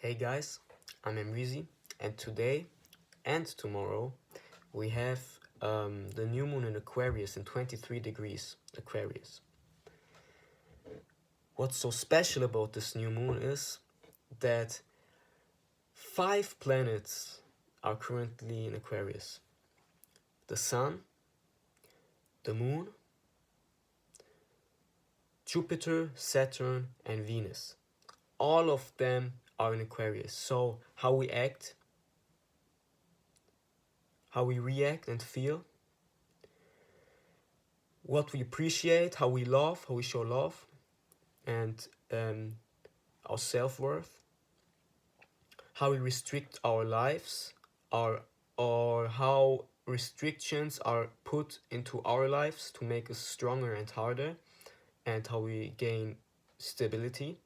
Hey guys, I'm Emrizi, and today and tomorrow we have the new moon in Aquarius in 23 degrees Aquarius. What's so special about this new moon is that 5 planets are currently in Aquarius: the Sun, the Moon, Jupiter, Saturn, and Venus. All of them are in Aquarius. So, how we act, how we react and feel, what we appreciate, how we love, how we show love, and our self-worth, how we restrict our lives, our or how restrictions are put into our lives to make us stronger and harder, and how we gain stability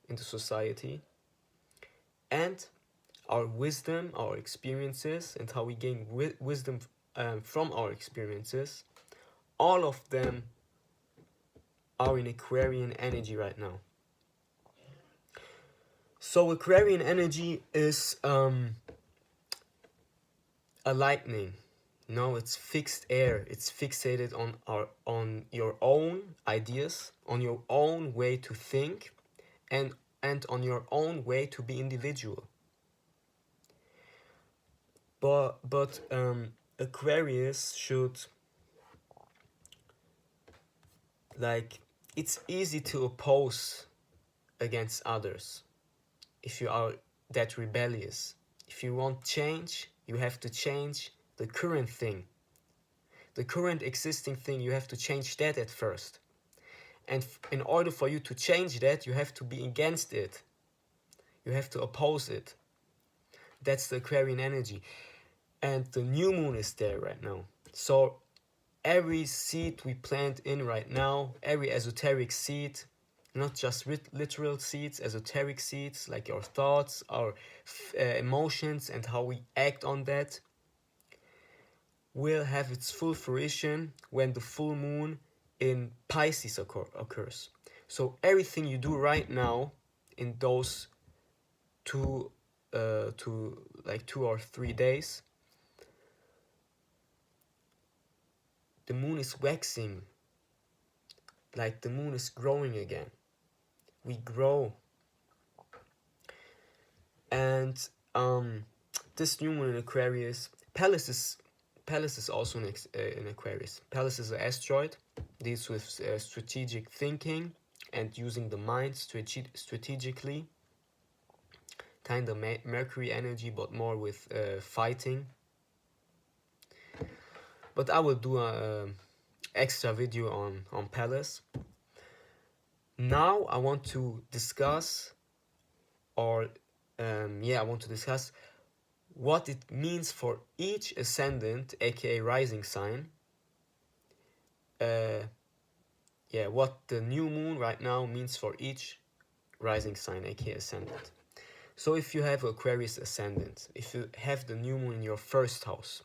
into society, and our wisdom, our experiences, and how we gain wisdom from our experiences. All of them are in Aquarian energy right now. So Aquarian energy is a lightning. No, it's fixed air. It's fixated on your own ideas, on your own way to think, and on your own way to be individual. But Aquarius should, like, it's easy to oppose against others if you are that rebellious. If you want change, you have to change the current thing. The current existing thing, you have to change that at first. And in order for you to change that, you have to be against it. You have to oppose it. That's the Aquarian energy. And the new moon is there right now. So every seed we plant in right now, every esoteric seed, not just literal seeds, esoteric seeds, like our thoughts, our emotions, and how we act on that, will have its full fruition when the full moon in Pisces occurs. So everything you do right now in those 2 or 3 days, the moon is waxing, like the moon is growing again. We grow. And this new moon in Aquarius, Pallas is also in Aquarius. Pallas is an asteroid, deals with strategic thinking and using the mind strategically. Kind of Mercury energy, but more with fighting. But I will do an extra video on Pallas. Now I want to discuss, what it means for each ascendant, aka rising sign. What the new moon right now means for each rising sign, aka ascendant. So if you have Aquarius ascendant, if you have the new moon in your first house,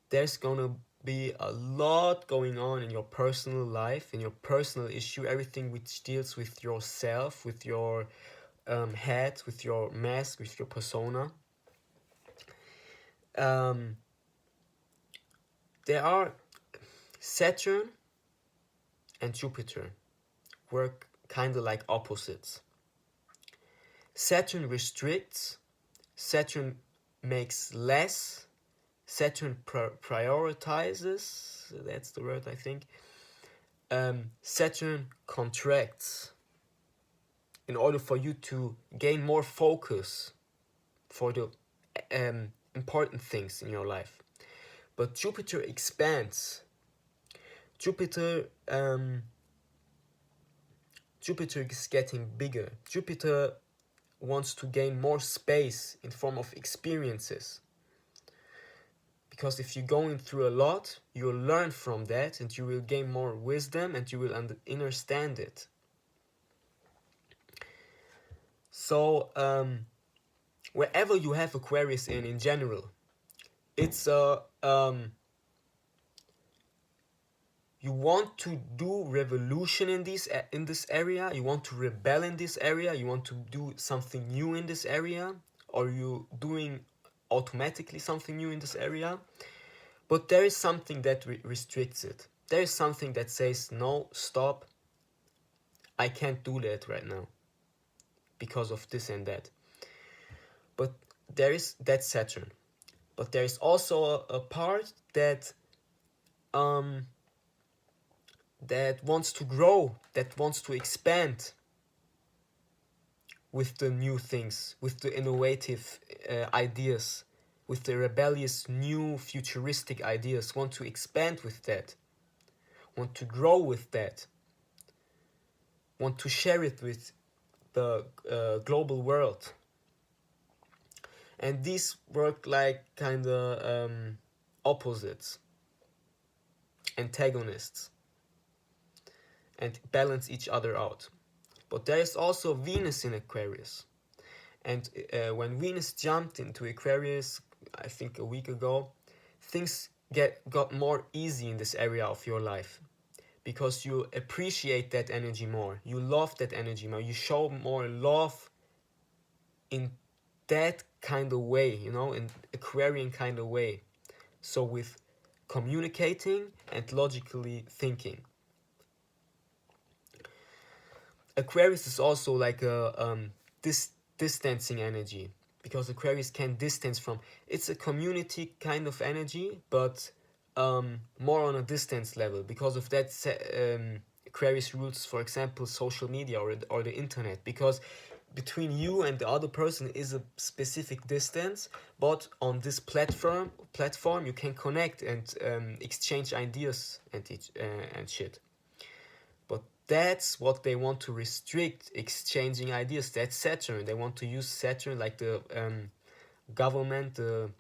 there's gonna be a lot going on in your personal life, in your personal issue, everything which deals with yourself, with your head, with your mask, with your persona. There are Saturn and Jupiter work kind of like opposites. Saturn restricts, Saturn makes less, Saturn prioritizes, that's the word I think. Saturn contracts in order for you to gain more focus for the important things in your life. But Jupiter expands. Jupiter is getting bigger. Jupiter wants to gain more space in form of experiences. Because if you're going through a lot, you'll learn from that and you will gain more wisdom and you will understand it. So, wherever you have Aquarius in general, it's a you want to do revolution in this area, you want to rebel in this area, you want to do something new in this area, or you doing automatically something new in this area, but there is something that restricts it. There is something that says, no, stop, I can't do that right now because of this and that. But that's Saturn. But there is also a part that that wants to grow, that wants to expand with the new things, with the innovative ideas, with the rebellious new futuristic ideas, want to expand with that, want to grow with that, want to share it with the global world. And these work like kind of opposites, antagonists, and balance each other out. But there is also Venus in Aquarius. And when Venus jumped into Aquarius, I think a week ago, things got more easy in this area of your life. Because you appreciate that energy more. You love that energy more. You show more love in that kind of way, you know, in Aquarian kind of way. So with communicating and logically thinking. Aquarius is also like a distancing energy, because Aquarius can distance from. It's a community kind of energy, but more on a distance level. Because of that, Aquarius rules, for example, social media or the internet, because between you and the other person is a specific distance, but on this platform you can connect and exchange ideas and shit. But that's what they want to restrict, exchanging ideas. That's Saturn. They want to use Saturn, like the government, the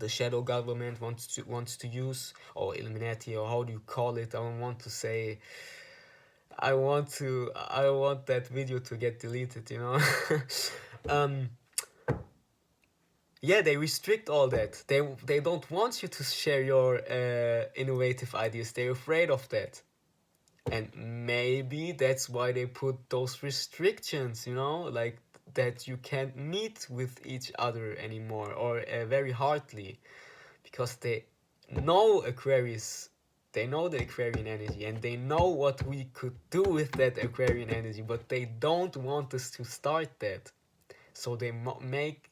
shadow government wants to use, or Illuminati, or how do you call it? I don't want to say. I want that video to get deleted, you know. Yeah, they restrict all that. They don't want you to share your innovative ideas. They're afraid of that. And maybe that's why they put those restrictions, you know, like that you can't meet with each other anymore, or very hardly, because they know Aquarius, they know the Aquarian energy, and they know what we could do with that Aquarian energy, but they don't want us to start that. So they make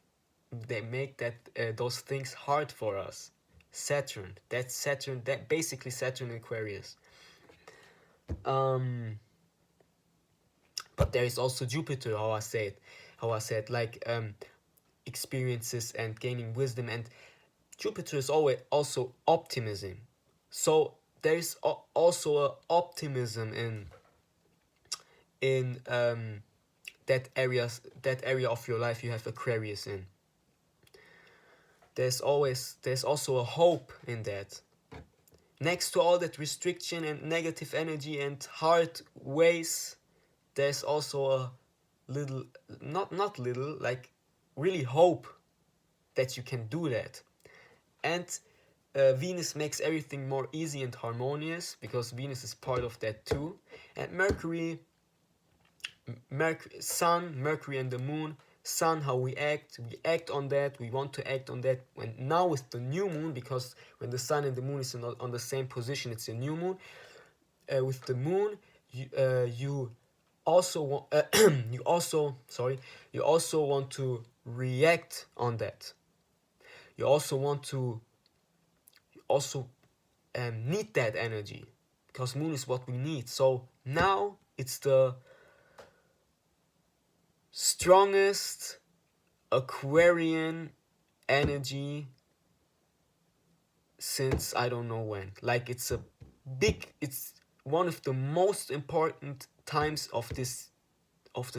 that those things hard for us. Saturn, that basically Saturn Aquarius. But there is also Jupiter, how I said, like experiences and gaining wisdom, and Jupiter is always also optimism. So there is also a optimism in that area of your life you have Aquarius in. There's also a hope in that. Next to all that restriction and negative energy and hard ways, there's also a little, not little, like really hope that you can do that. And Venus makes everything more easy and harmonious, because Venus is part of that too. And Mercury, Sun, Mercury and the Moon. Sun, how we act on that, we want to act on that. And now with the new moon, because when the Sun and the Moon is on the same position, it's a new moon. With the moon, you also want you also want to react on that. You also need that energy, because moon is what we need. So now it's the strongest Aquarian energy since I don't know when. Like it's one of the most important times of the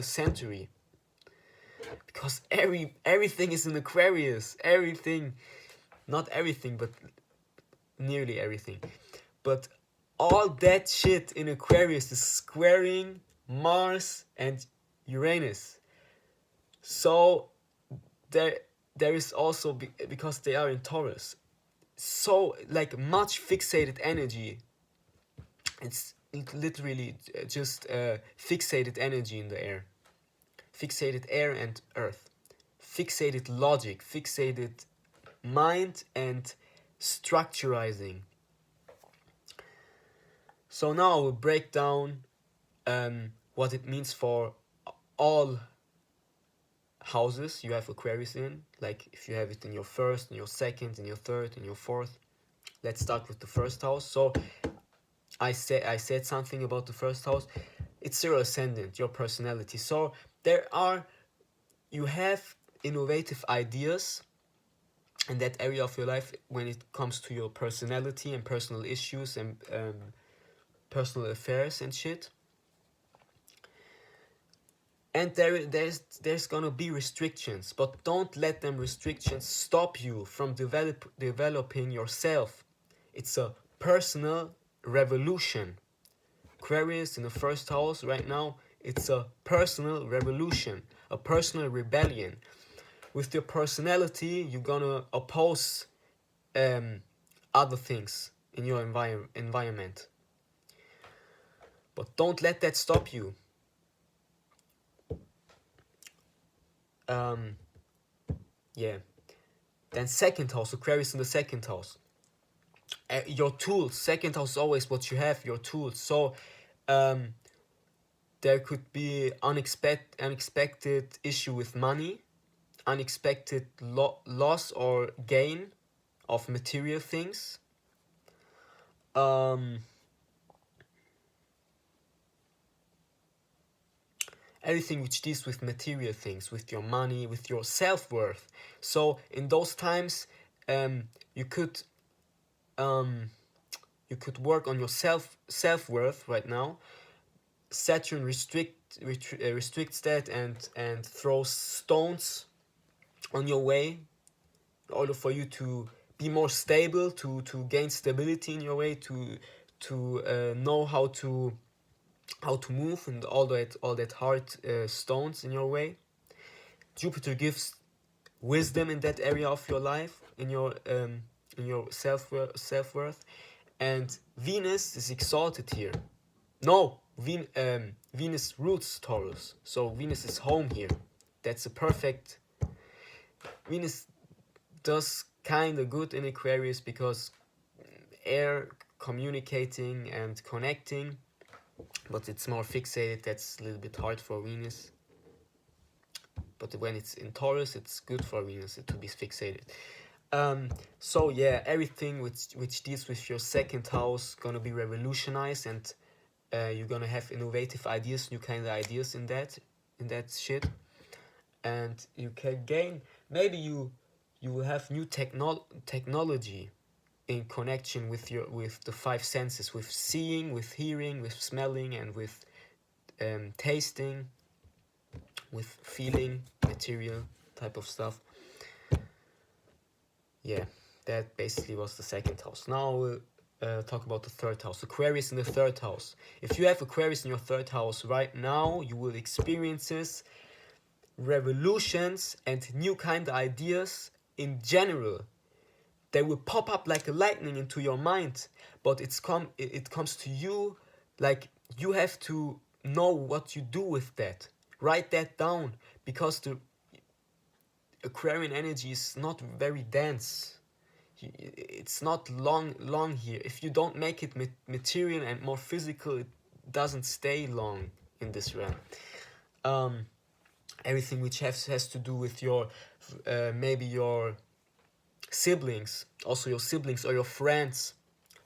century, because everything is in Aquarius. Everything, not everything, but nearly everything. But all that shit in Aquarius is squaring Mars and Uranus. So there is also, because they are in Taurus, so like much fixated energy It's literally just fixated energy in the air, fixated air and earth, fixated logic, fixated mind, and structurizing. So now I will break down what it means for all houses you have Aquarius in, like if you have it in your first, in your second, in your third, in your fourth. Let's start with the first house. So I said something about the first house. It's your ascendant, your personality. So you have innovative ideas in that area of your life when it comes to your personality and personal issues and personal affairs and shit. And there's gonna be restrictions, but don't let them restrictions stop you from developing yourself. It's a personal revolution. Aquarius in the first house right now, it's a personal revolution, a personal rebellion. With your personality, you're gonna oppose other things in your environment. But don't let that stop you. Yeah. Then second house, Aquarius in the second house. Your tools. Second house is always what you have, your tools. So there could be unexpected issue with money, unexpected loss or gain of material things. Everything which deals with material things, with your money, with your self-worth. So in those times, you could work on your self-worth right now. Saturn restricts that and throws stones on your way in order for you to be more stable, to gain stability in your way, to know how to move, and all that hard stones in your way. Jupiter gives wisdom in that area of your life, in your self-worth, and Venus is exalted here. No, Venus roots Taurus, so Venus is home here. That's a perfect. Venus does kind of good in Aquarius because air, communicating and connecting, but it's more fixated. That's a little bit hard for Venus. But when it's in Taurus, it's good for Venus to be fixated. So yeah, everything which deals with your second house gonna be revolutionized, and you're gonna have innovative ideas, new kind of ideas in that shit, and you can gain. Maybe you will have new technology in connection with the five senses, with seeing, with hearing, with smelling, and with tasting, with feeling, material type of stuff. Yeah, that basically was the second house. Now we'll talk about the third house. Aquarius in the third house. If you have Aquarius in your third house right now, you will experience revolutions and new kind of ideas in general. They will pop up like a lightning into your mind, but it comes to you like you have to know what you do with that. Write that down, because the Aquarian energy is not very dense. It's not long here. If you don't make it material and more physical, it doesn't stay long in this realm. Everything which has to do with your maybe your siblings, also your siblings or your friends,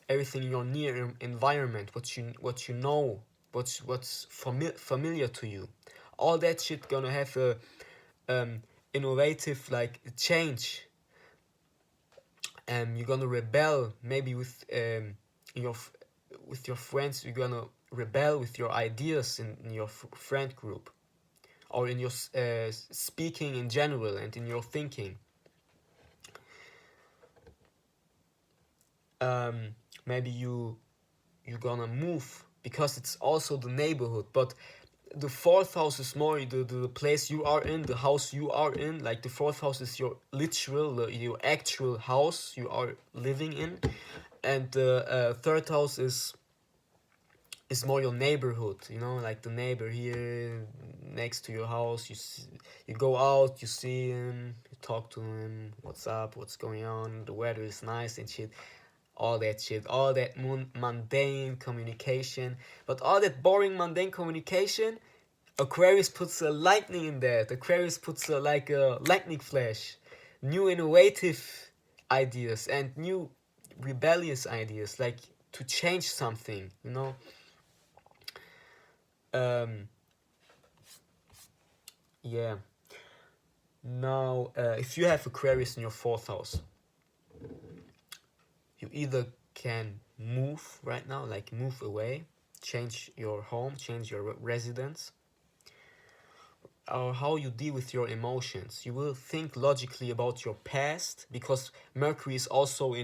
everything in your near environment, what you know, what's familiar to you, all that shit gonna have a innovative like change. You're gonna rebel maybe with your friends. You're gonna rebel with your ideas in your friend group, or in your speaking in general, and in your thinking. Maybe you're gonna move, because it's also the neighborhood, but the fourth house is more the place you are in, the house you are in. Like the fourth house is your literal, your actual house you are living in, and the third house is is more your neighborhood, you know, like the neighbor here next to your house. You go out, you see him, you talk to him, what's up, what's going on, the weather is nice and shit. All that shit, all that mundane communication. But all that boring mundane communication, Aquarius puts a lightning in that. Aquarius puts like a lightning flash, new innovative ideas and new rebellious ideas, like to change something, you know. Yeah. Now, if you have Aquarius in your fourth house, you either can move right now, like move away, change your home, change your residence, or how you deal with your emotions. You will think logically about your past because Mercury is also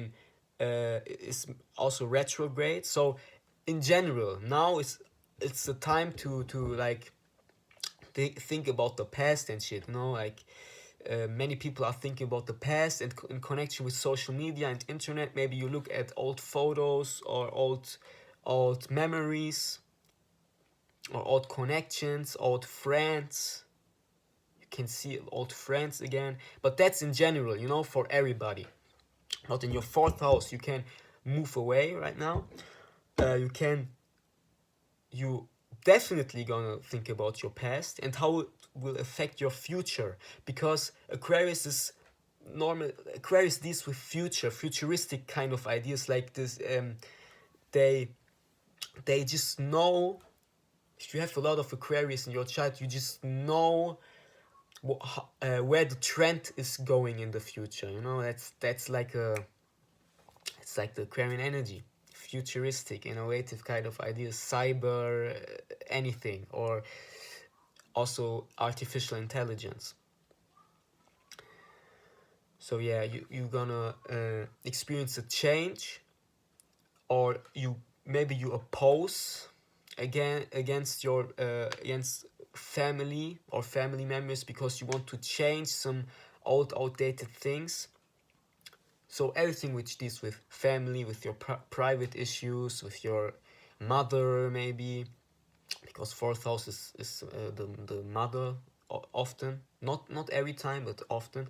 retrograde. So, in general, now it's the time to like think about the past and shit. You know, like many people are thinking about the past, and in connection with social media and internet, maybe you look at old photos or old memories or old connections, old friends. You can see old friends again, but that's in general, you know, for everybody. Not in your fourth house, you can move away right now. You definitely gonna think about your past and how it will affect your future, because Aquarius deals with futuristic kind of ideas like this. They they just know. If you have a lot of Aquarius in your chart, you just know where the trend is going in the future. You know, that's like it's like the Aquarian energy, futuristic, innovative kind of ideas, cyber, anything, or also artificial intelligence. So yeah, you're gonna experience a change, or you oppose against your against family or family members because you want to change some outdated things. So everything which deals with family, with your private issues, with your mother maybe, because fourth house is the mother often, not every time but often.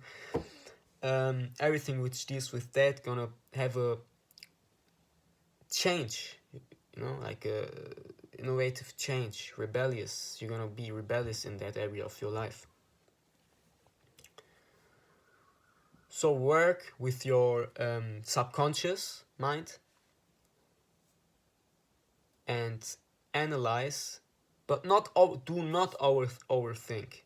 Everything which deals with that gonna have a change, you know, like a innovative change, rebellious. You're gonna be rebellious in that area of your life. So work with your subconscious mind and analyze, but do not overthink.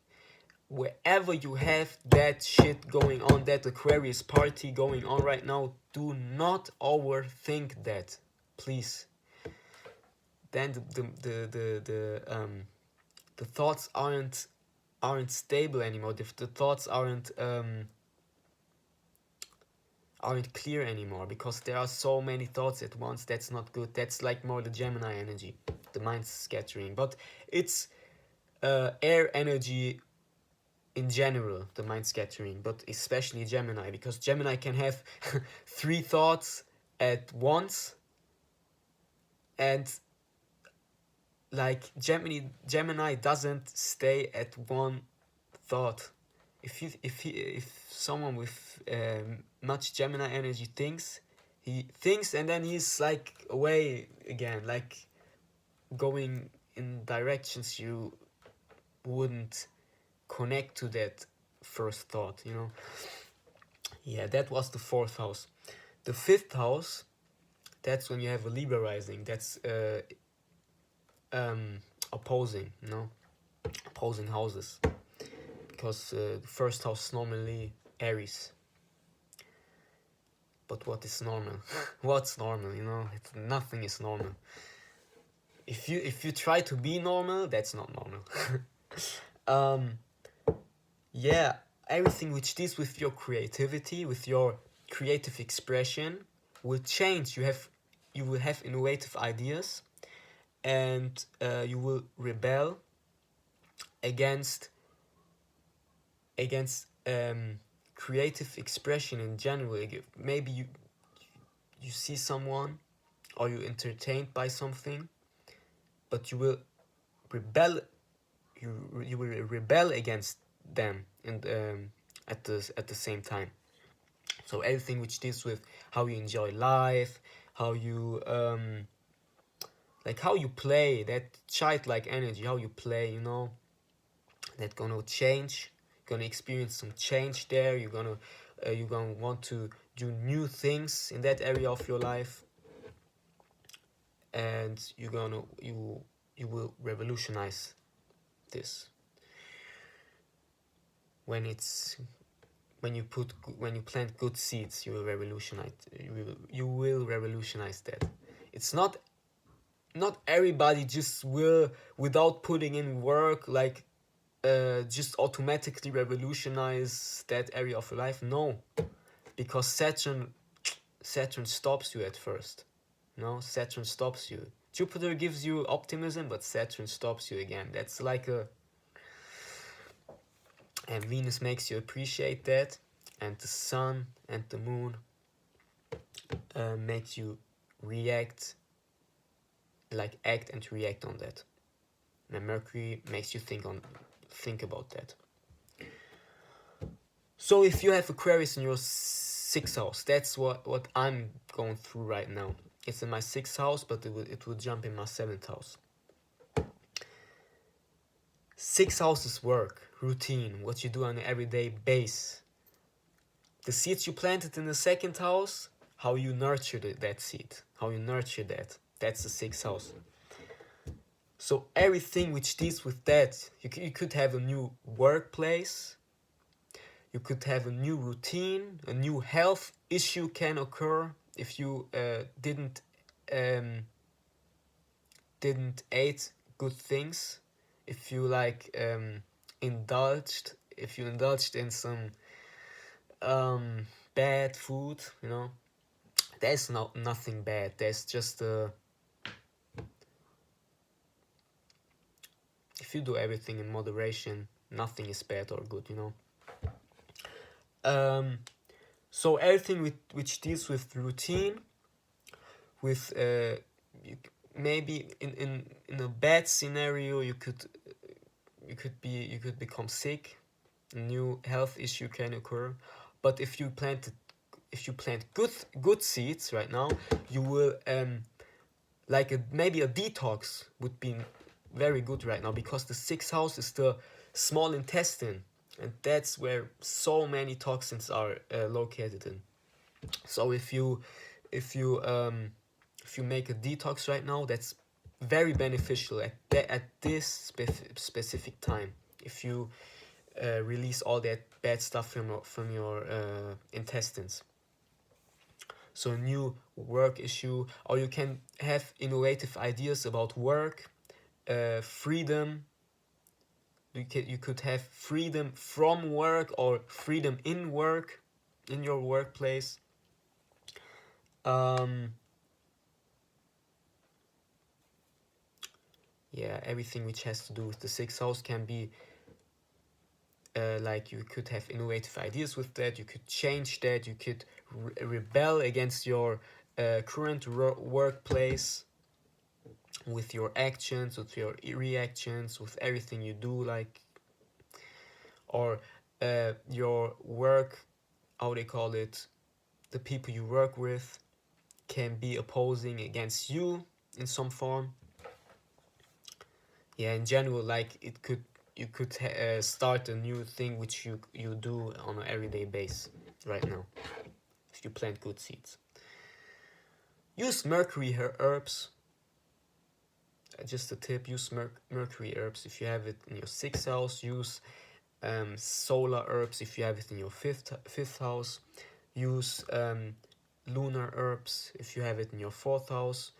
Wherever you have that shit going on, that Aquarius party going on right now, do not overthink that, please. Then the thoughts aren't stable anymore. The thoughts aren't clear anymore, because there are so many thoughts at once. That's not good. That's like more the Gemini energy, the mind scattering. But it's air energy in general, the mind scattering, but especially Gemini, because Gemini can have 3 thoughts at once, and like Gemini doesn't stay at one thought. If someone with much Gemini energy thinks, he thinks and then he's like away again, like going in directions you wouldn't connect to that first thought, you know. Yeah, that was the fourth house. The fifth house, that's when you have a Libra rising. That's opposing, you know, opposing houses, because the first house is normally Aries. But what is normal? What's normal? You know, nothing is normal. If you try to be normal, that's not normal. Yeah, everything which deals with your creativity, with your creative expression, will change. You will have innovative ideas, and you will rebel against creative expression in general. Maybe you see someone, or you entertained by something, but you will rebel. You will rebel against them, and at the same time. So everything which deals with how you enjoy life, how you like how you play, that childlike energy, how you play, you know, that gonna change. You're gonna experience some change there. You're gonna want to do new things in that area of your life, and you will revolutionize this when it's when you plant good seeds. You will revolutionize that. It's not everybody just will, without putting in work, like just automatically revolutionize that area of your life. No, because Saturn stops you at first. No, Saturn stops you. Jupiter gives you optimism, but Saturn stops you again. That's like and Venus makes you appreciate that, and the Sun and the Moon makes you react, like act and react on that. And Mercury makes you think about that. So if you have Aquarius in your 6th house, that's what I'm going through right now. It's in my 6th house, but it will jump in my 7th house. 6th house is work, routine, what you do on an everyday base. The seeds you planted in the 2nd house, how you nurture that seed, how you nurture that. That's the 6th house. So everything which deals with that, you could have a new workplace, you could have a new routine, a new health issue can occur if you didn't eat good things, if you indulged in some bad food, you know. There's nothing bad. There's just if you do everything in moderation, nothing is bad or good, you know. So everything which deals with routine, with maybe in a bad scenario you could become sick, a new health issue can occur. But if you plant good seeds right now, you will maybe a detox would be very good right now, because the 6th house is the small intestine, and that's where so many toxins are located in. So if you make a detox right now, that's very beneficial at this specific time. If you release all that bad stuff from your intestines. So a new work issue, or you can have innovative ideas about work, freedom. You could have freedom from work or freedom in work, in your workplace. Yeah, everything which has to do with the 6th house can be you could have innovative ideas with that. You could change that. You could rebel against your current workplace with your actions, with your reactions, with everything you do, or your work, how they call it, the people you work with can be opposing against you in some form. Yeah, in general, you could start a new thing which you do on an everyday base right now, if you plant good seeds. Use Mercury herbs. Just a tip: use Mercury herbs if you have it in your 6th house. Use solar herbs if you have it in your fifth house. Use lunar herbs if you have it in your 4th house.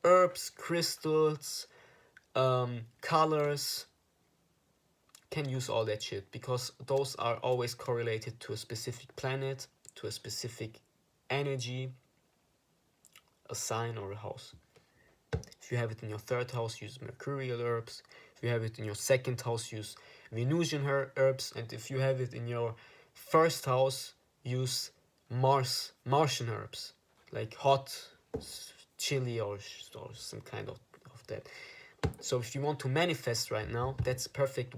Herbs, crystals, colors, can use all that shit, because those are always correlated to a specific planet, to a specific energy, a sign or a house. If you have it in your 3rd house, use mercurial herbs. If you have it in your 2nd house, use Venusian herbs. And if you have it in your 1st house, use Martian herbs, like hot chili or some kind of that. So if you want to manifest right now, that's perfect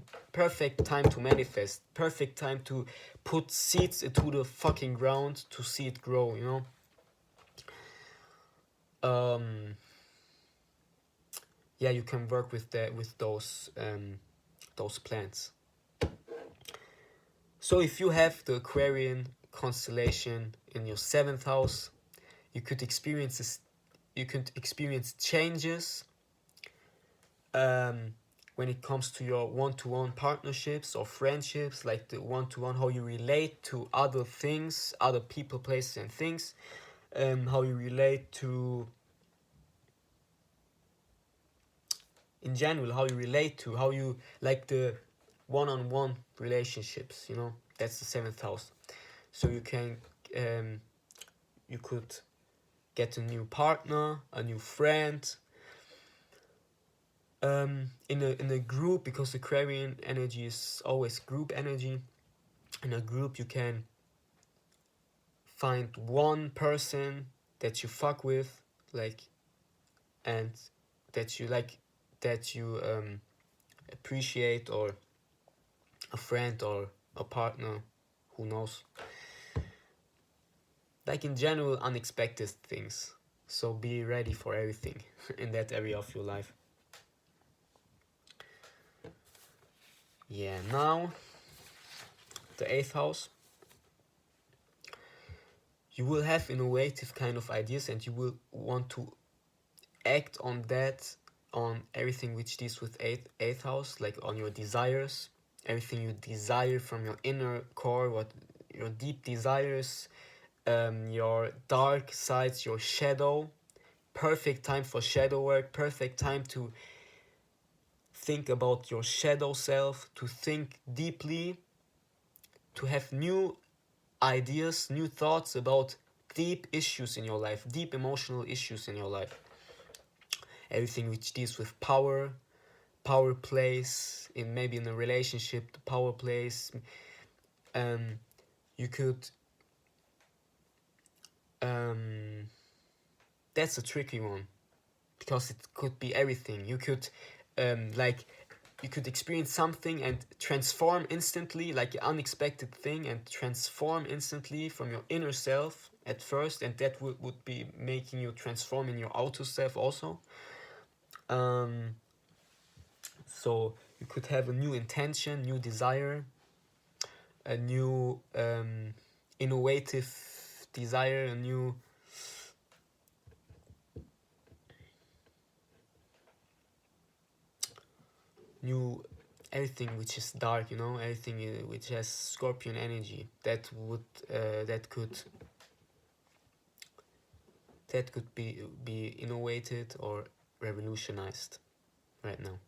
time to manifest. Perfect time to put seeds into the fucking ground to see it grow, you know? Yeah, you can work with those plants. So if you have the Aquarian constellation in your 7th house, you could experience changes when it comes to your one-to-one partnerships or friendships, like the one-to-one, how you relate to other things, other people, places, and things, how you relate to, in general, how you like the one-on-one relationships, you know, that's the 7th house. So you can, you could get a new partner, a new friend, in a group, because Aquarian energy is always group energy. In a group, you can find one person that you fuck with, like, and that you like, that you appreciate, or a friend or a partner, who knows. Like, in general, unexpected things. So be ready for everything in that area of your life. Yeah, now the 8th house. You will have innovative kind of ideas, and you will want to act on that, on everything which deals with eighth house, like on your desires, everything you desire from your inner core, what your deep desires, your dark sides, your shadow. Perfect time for shadow work, perfect time to think about your shadow self, to think deeply, to have new ideas, new thoughts about deep issues in your life, deep emotional issues in your life. Everything which deals with power plays in, maybe in a relationship, the power plays. You could, that's a tricky one, because it could be everything. You could, like, you could experience something and transform instantly, like an unexpected thing, and transform instantly from your inner self at first, and that would be making you transform in your outer self also. So you could have a new intention, new desire, a new innovative desire, a new everything which is dark, you know, everything which has Scorpion energy, that would that could be innovated or revolutionized right now.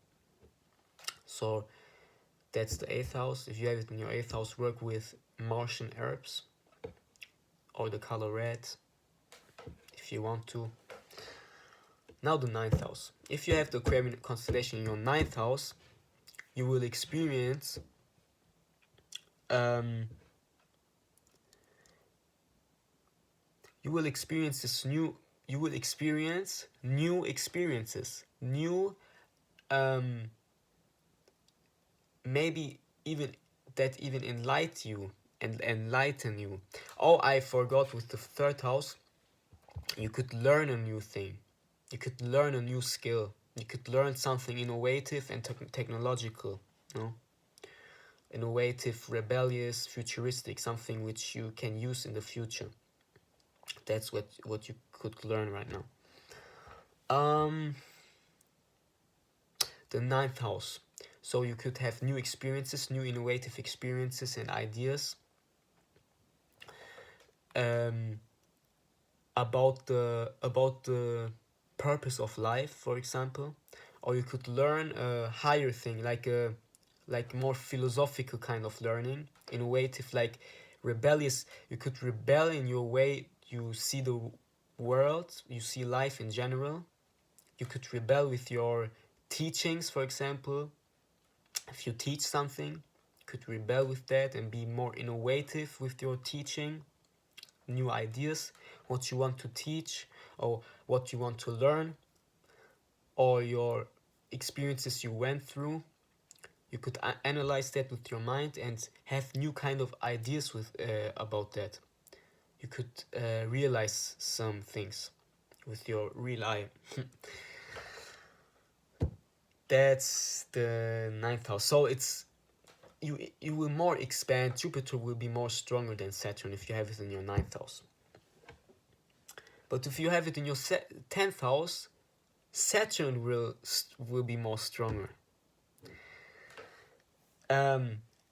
So that's the 8th house. If you have it in your 8th house, work with Martian herbs or the color red if you want to. Now the 9th house. If you have the Aquarian constellation in your 9th house, you will experience you will experience new experiences, new maybe even that even enlighten you. Oh, I forgot, with the 3rd house, you could learn a new thing, you could learn a new skill, you could learn something innovative and technological, you know, innovative, rebellious, futuristic, something which you can use in the future. That's what you could learn right now. The 9th house. So you could have new experiences, new innovative experiences and ideas about the purpose of life, for example. Or you could learn a higher thing, like more philosophical kind of learning, innovative, like rebellious. You could rebel in your way you see the world, you see life in general. You could rebel with your teachings, for example. If you teach something, you could rebel with that and be more innovative with your teaching, new ideas, what you want to teach or what you want to learn, or your experiences you went through, you could analyze that with your mind and have new kind of ideas with about that. You could realize some things with your real eye. That's the ninth house. So it's you will more expand. Jupiter will be more stronger than Saturn if you have it in your ninth house. But if you have it in your 10th house, Saturn will be more stronger.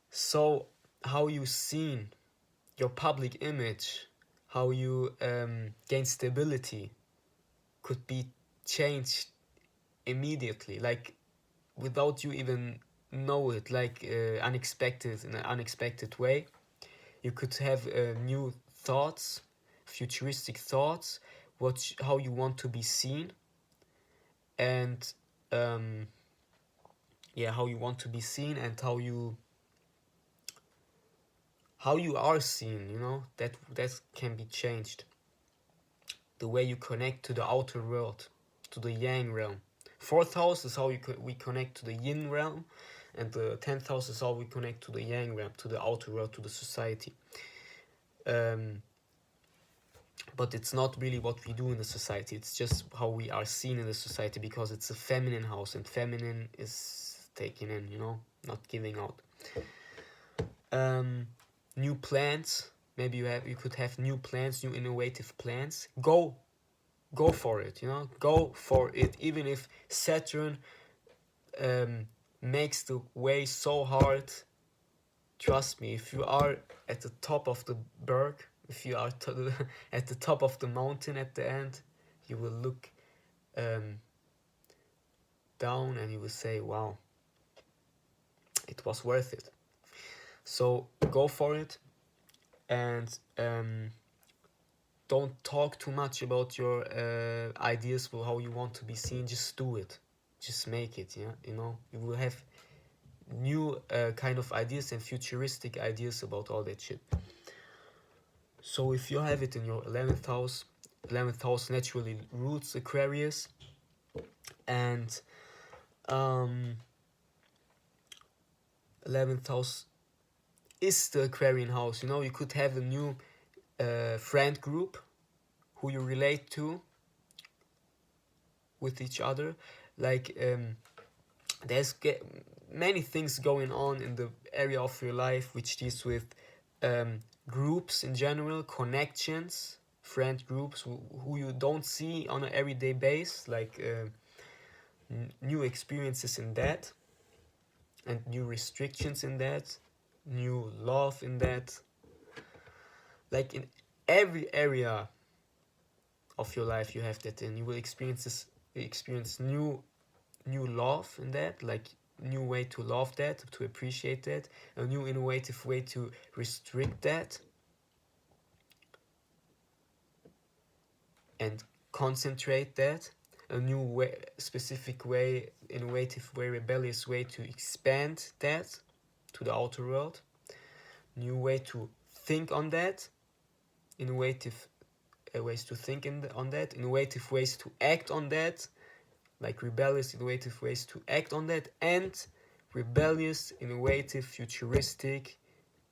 So how you seen, your public image, how you gain stability could be changed immediately, like without you even know it, like unexpected, in an unexpected way. You could have new thoughts, futuristic thoughts, how you want to be seen, and how you want to be seen and how you are seen. That can be changed. The way you connect to the outer world, to the yang realm. Fourth house is how we connect to the yin realm, and the 10th house is how we connect to the yang realm, to the outer world, to the society. But it's not really what we do in the society, it's just how we are seen in the society, because it's a feminine house, and feminine is taking in, not giving out. New plans, maybe you could have new plans, new innovative plans. Go for it, go for it, even if Saturn makes the way so hard. Trust me, if you are at the top of the berg, if you are at the top of the mountain at the end, you will look down and you will say, wow, it was worth it. So go for it, and don't talk too much about your ideas for how you want to be seen. Just do it, just make it. You will have new kind of ideas and futuristic ideas about all that shit. So if you have it in your 11th house naturally roots Aquarius, and 11th house is the Aquarian house. You could have a new friend group who you relate to with each other. Like there's many things going on in the area of your life which deals with groups in general, connections, friend groups who you don't see on an everyday basis, like new experiences in that, and new restrictions in that, new love in that. Like in every area of your life you have that, and you will experience new love in that, like new way to love that, to appreciate that, a new innovative way to restrict that and concentrate that, a new way, specific way, innovative way, rebellious way to expand that to the outer world, new way to think on that, innovative ways to think on that, innovative ways to act on that, like rebellious, innovative ways to act on that, and rebellious, innovative, futuristic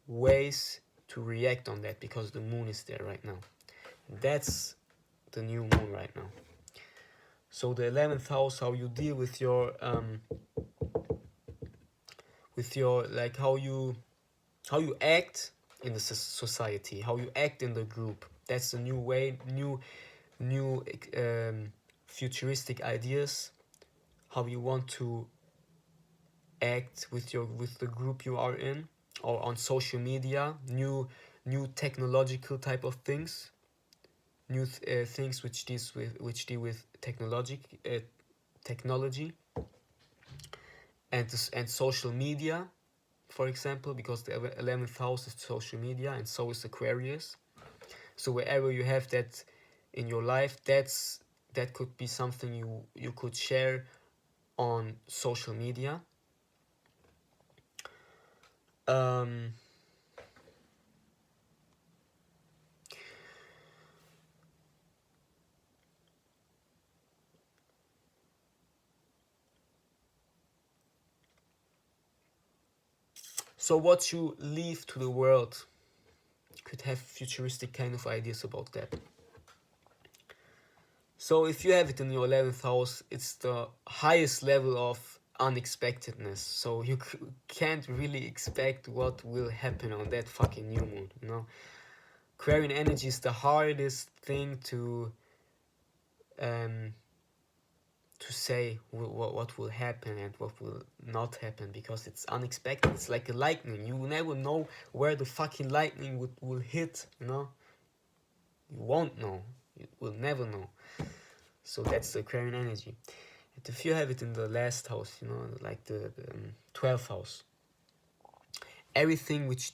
ways to react on that, because the moon is there right now. That's the new moon right now. So the 11th house, how you deal with your like how you act in the society, how you act in the group. That's the new way, new futuristic ideas, how you want to act with the group you are in, or on social media, new technological type of things, new things which deal with technology and social media, for example, because the 11th house is social media, and so is Aquarius. So wherever you have that in your life, that could be something you could share on social media. So what you leave to the world could have futuristic kind of ideas about that. So if you have it in your 11th house, it's the highest level of unexpectedness. So you can't really expect what will happen on that fucking new moon, you know. Aquarian energy is the hardest thing um, to say what will happen and what will not happen, because it's unexpected. It's like a lightning. You never know where the fucking lightning will hit, you know. You won't know. You will never know. So that's the Aquarian energy. And if you have it in the last house, you know, like the 12th house, everything which